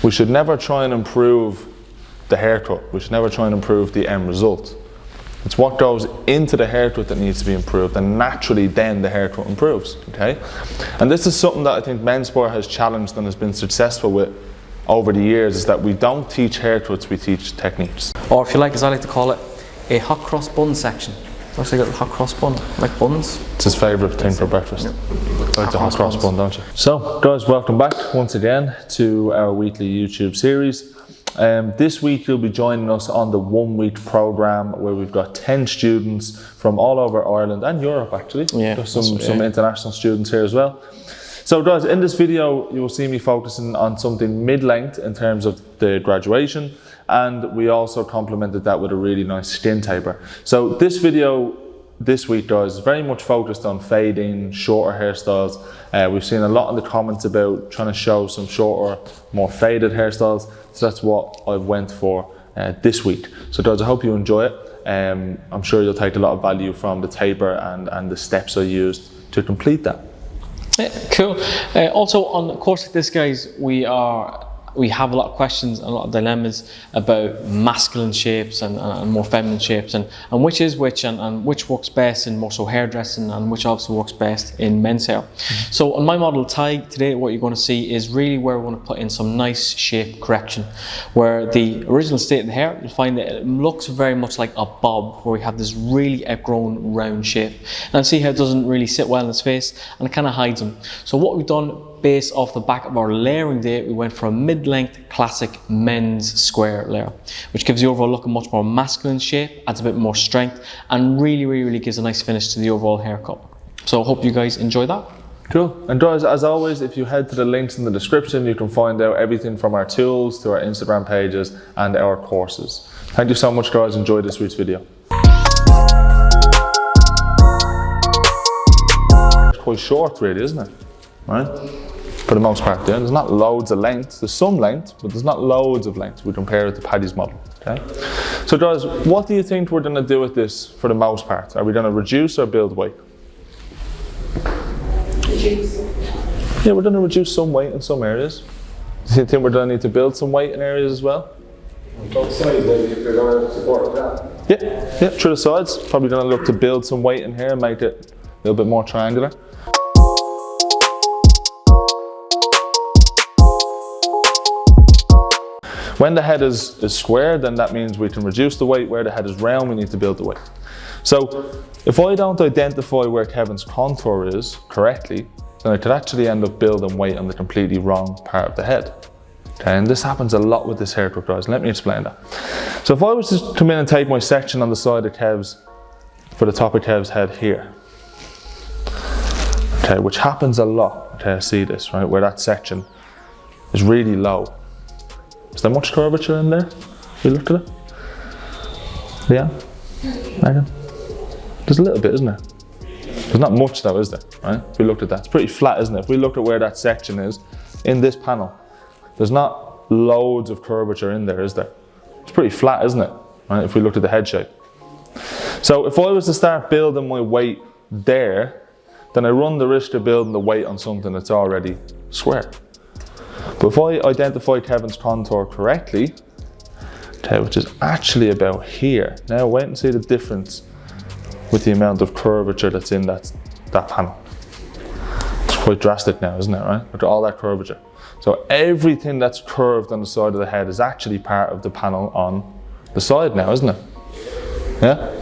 We should never try and improve the haircut. We should never try and improve the end result. It's what goes into the haircut that needs to be improved, and naturally then the haircut improves, okay? And this is something that I think MENSPIRE has challenged and has been successful with over the years, is that we don't teach haircuts, we teach techniques. Or if you like, as I like to call it, a hot cross bun section. I've got a hot cross bun, like buns. It's his favourite thing for breakfast. Yeah. Like the hot cross bun, don't you? So guys, welcome back once again to our weekly YouTube series. This week you'll be joining us on the 1 week program where we've got 10 students from all over Ireland and Europe actually. Yeah, there's some international students here as well. So guys, in this video you will see me focusing on something mid-length in terms of the graduation, and we also complemented that with a really nice skin taper. So this video this week, guys, is very much focused on fading, shorter hairstyles. We've seen a lot in the comments about trying to show some shorter, more faded hairstyles. So that's what I went for this week. So guys, I hope you enjoy it. I'm sure you'll take a lot of value from the taper and the steps I used to complete that. Yeah, cool. Also on a course like this, guys, we have a lot of questions and a lot of dilemmas about masculine shapes and more feminine shapes, and which is which, and which works best in more so hairdressing, and which obviously works best in men's hair. So on my model tie today, what you're going to see is really where we're going to put in some nice shape correction, where the original state of the hair, you'll find that it looks very much like a bob, where we have this really outgrown round shape, and see how it doesn't really sit well in his face and it kind of hides him. So what we've done, based off the back of our layering day, we went for a mid-length classic men's square layer, which gives the overall look a much more masculine shape, adds a bit more strength, and really gives a nice finish to the overall haircut. So I hope you guys enjoy that. Cool. And guys, as always, if you head to the links in the description, you can find out everything from our tools to our Instagram pages and our courses. Thank you so much, guys. Enjoy this week's video. It's quite short, really, isn't it? Right? For the most part, there's not loads of length. There's some length, but there's not loads of length. We compare it to Paddy's model. Okay. So guys, what do you think we're going to do with this for the most part? Are we going to reduce or build weight? Reduce. Yeah, we're going to reduce some weight in some areas. Do you think we're going to need to build some weight in areas as well? On both sides, maybe, if you're going to support that. Yeah, through the sides. Probably going to look to build some weight in here and make it a little bit more triangular. When the head is square, then that means we can reduce the weight. Where the head is round, we need to build the weight. So if I don't identify where Kevin's contour is correctly, then I could actually end up building weight on the completely wrong part of the head. Okay, and this happens a lot with this haircut, guys. Let me explain that. So if I was to come in and take my section on the side of Kev's, for the top of Kev's head here, okay, which happens a lot, okay, I see this, right, where that section is really low. Is there much curvature in there? We looked at it? Yeah? Megan? There's a little bit, isn't there? There's not much though, is there? Right? If we looked at that, it's pretty flat, isn't it? If we looked at where that section is in this panel, there's not loads of curvature in there, is there? It's pretty flat, isn't it? Right? If we looked at the head shape. So if I was to start building my weight there, then I run the risk of building the weight on something that's already square. But if I identify Kevin's contour correctly, okay, which is actually about here. Now wait and see the difference with the amount of curvature that's in that panel. It's quite drastic now, isn't it, right? Look at all that curvature. So everything that's curved on the side of the head is actually part of the panel on the side now, isn't it? Yeah?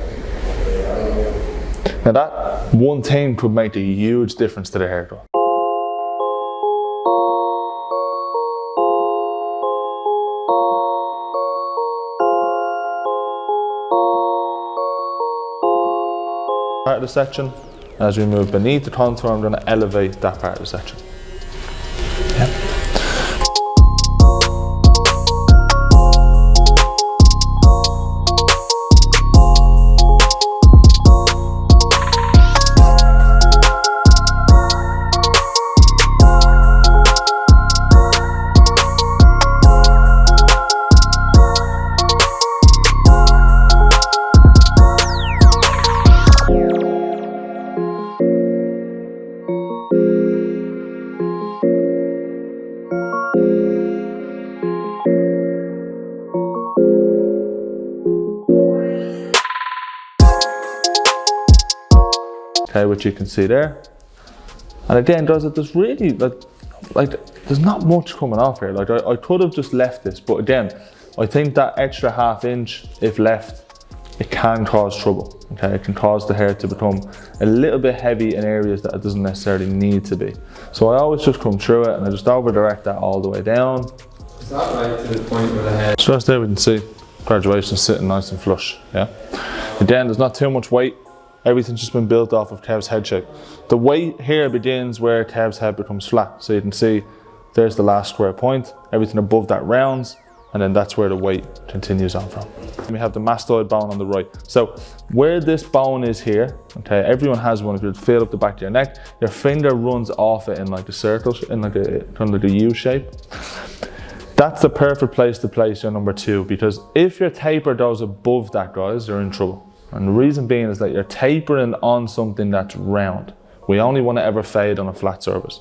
Now that one thing could make a huge difference to the haircut. Part of the section. As we move beneath the contour, I'm going to elevate that part of the section. Yeah. okay, which you can see there. And again, guys, there's really, there's not much coming off here. Like, I could have just left this, but again, I think that extra ½ inch, if left, it can cause trouble, okay? It can cause the hair to become a little bit heavy in areas that it doesn't necessarily need to be. So I always just come through it and I just over direct that all the way down. Is that right to the point where the head? So that's there, we can see graduation sitting nice and flush, yeah? Again, there's not too much weight. Everything's just been built off of Kev's head shape. The weight here begins where Kev's head becomes flat. So you can see there's the last square point. Everything above that rounds, and then that's where the weight continues on from. And we have the mastoid bone on the right. So where this bone is here, okay, everyone has one. If you feel up the back of your neck, your finger runs off it in like a circle, in like a kind of the U shape. That's the perfect place to place your number 2, because if your taper goes above that, guys, you're in trouble. And the reason being is that you're tapering on something that's round. We only want to ever fade on a flat surface.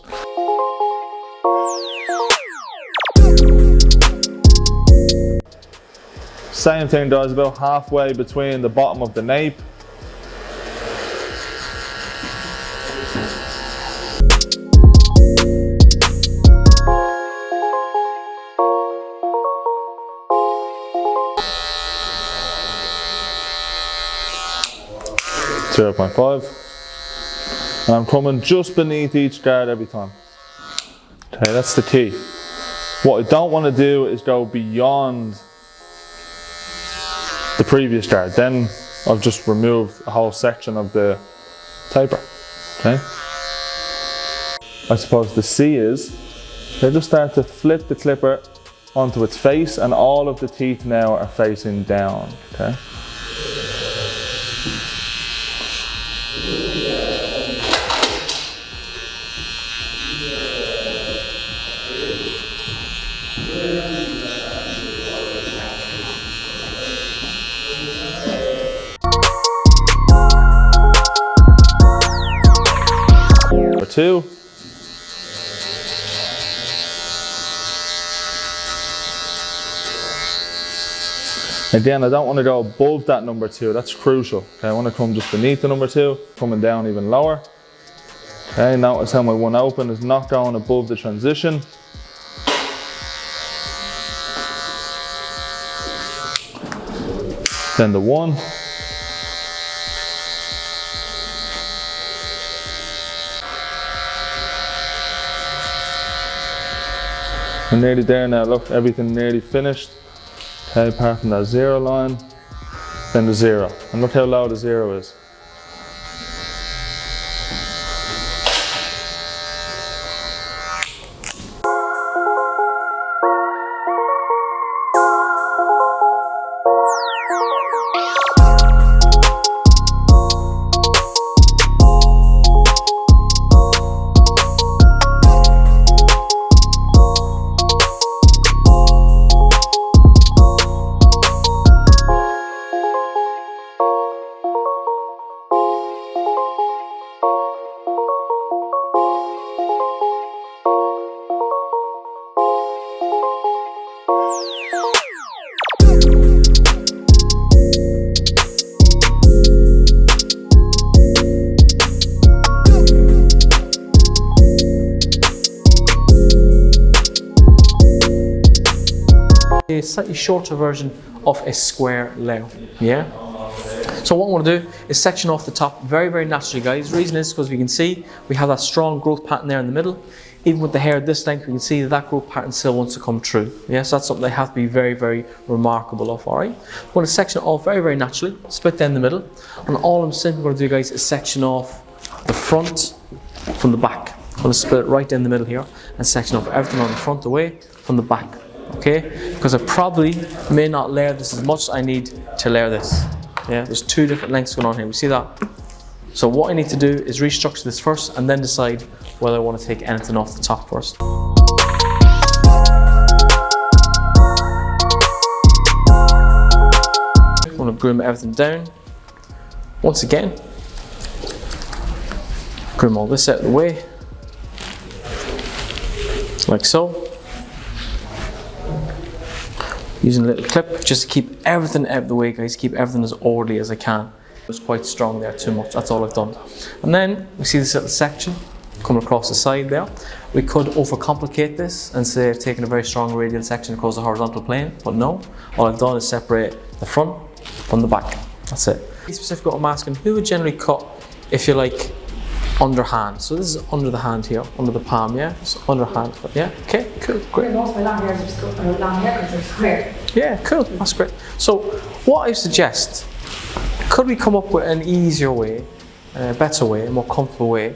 Same thing, guys, about halfway between the bottom of the nape . .5, and I'm coming just beneath each guard every time. Okay, that's the key. What I don't want to do is go beyond the previous guard. Then I've just removed a whole section of the taper. Okay. I suppose the C is they just start to flip the clipper onto its face, and all of the teeth now are facing down. Okay. Number 2. Again, I don't want to go above that number 2. That's crucial. Okay, I want to come just beneath the number 2, coming down even lower. Okay, notice how my one open is not going above the transition. Then the 1. We're nearly there now, look, everything nearly finished. Okay, apart from that 0 line, then the 0. And look how low the 0 is. A slightly shorter version of a square layout, yeah? So what I want to do is section off the top very, very naturally, guys. The reason is because we can see we have that strong growth pattern there in the middle. Even with the hair this length, we can see that growth pattern still wants to come true. Yes, that's something they have to be very, very remarkable of, all right? I'm going to section it off very, very naturally, split down the middle. And all I'm simply going to do, guys, is section off the front from the back. I'm going to split it right down the middle here and section off everything on the front away from the back. Okay, because I probably may not layer this as much as I need to layer this. Yeah, there's 2 different lengths going on here. We see that? So what I need to do is restructure this first and then decide whether I want to take anything off the top first. I want to groom everything down. Once again, groom all this out of the way, like so. Using a little clip just to keep everything out of the way, guys. Keep everything as orderly as I can. It was quite strong there, too much. That's all I've done. And then we see this little section coming across the side there. We could overcomplicate this and say I've taken a very strong radial section across the horizontal plane, but no. All I've done is separate the front from the back. That's it. Specific I'm asking, who would generally cut, if you like, underhand? So this is under the hand here, under the palm, yeah? So underhand, yeah? Okay, cool, great. Most of my long hairs are just long haircuts are square. Yeah, cool, that's great. So what I suggest, could we come up with an easier way, a better way, a more comfortable way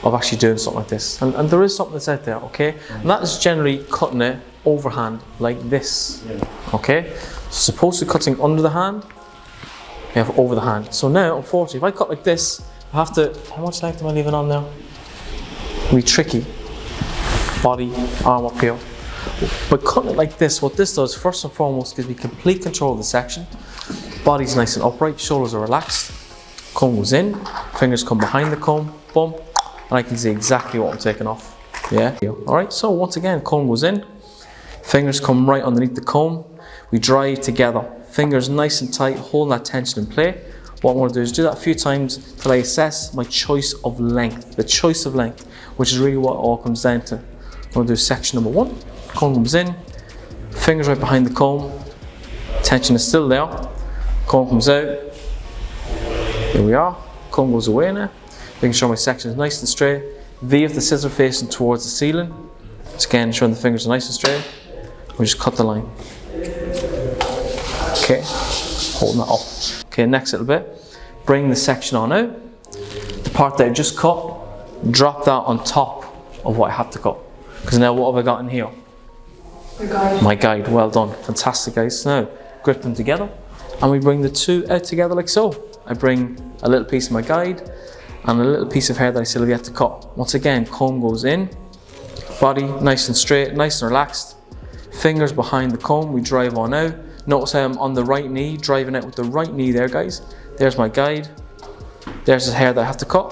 of actually doing something like this? And there is something that's out there, okay? And that is generally cutting it overhand like this, okay? So supposed to cutting under the hand, we have over the hand. So now, unfortunately, if I cut like this, I have to, how much length am I leaving on there? Really tricky. Body, arm up here. But cutting it like this, what this does, first and foremost, gives me complete control of the section. Body's nice and upright, shoulders are relaxed. Comb goes in, fingers come behind the comb, boom, and I can see exactly what I'm taking off. Yeah, all right, so once again, comb goes in, fingers come right underneath the comb, we drive together. Fingers nice and tight, holding that tension in play. What I want to do is do that a few times till I assess my choice of length, the choice of length, which is really what it all comes down to. I'm going to do section number 1, comb comes in, fingers right behind the comb, tension is still there, comb comes out, here we are, comb goes away now, making sure my section is nice and straight, V of the scissor facing towards the ceiling, once again showing the fingers are nice and straight, we just cut the line. Okay, holding that up. Okay, next little bit, bring the section on out. The part that I just cut, drop that on top of what I have to cut. Because now what have I got in here? Your guide. My guide, well done. Fantastic, guys. Now, grip them together and we bring the two out together like so. I bring a little piece of my guide and a little piece of hair that I still have yet to cut. Once again, comb goes in, body nice and straight, nice and relaxed. Fingers behind the comb, we drive on out. Notice how I'm on the right knee, driving out with the right knee there, guys. There's my guide. There's the hair that I have to cut.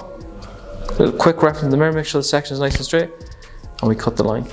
A little quick reference in the mirror, make sure the section is nice and straight. And we cut the line.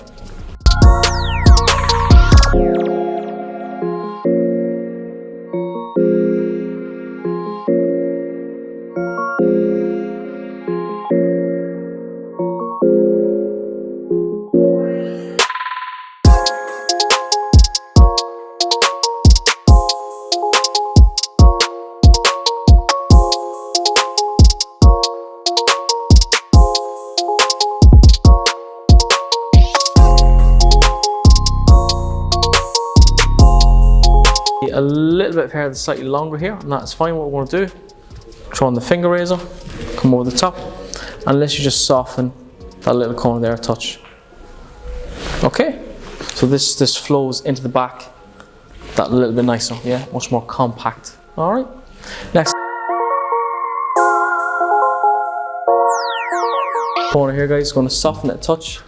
A little bit of hair that's slightly longer here, and that's fine. What we're going to do, throw on the finger razor, come over the top, and let's just soften that little corner there a touch. Okay, so this flows into the back that a little bit nicer, yeah, much more compact. All right, next corner here, guys, going to soften it a touch.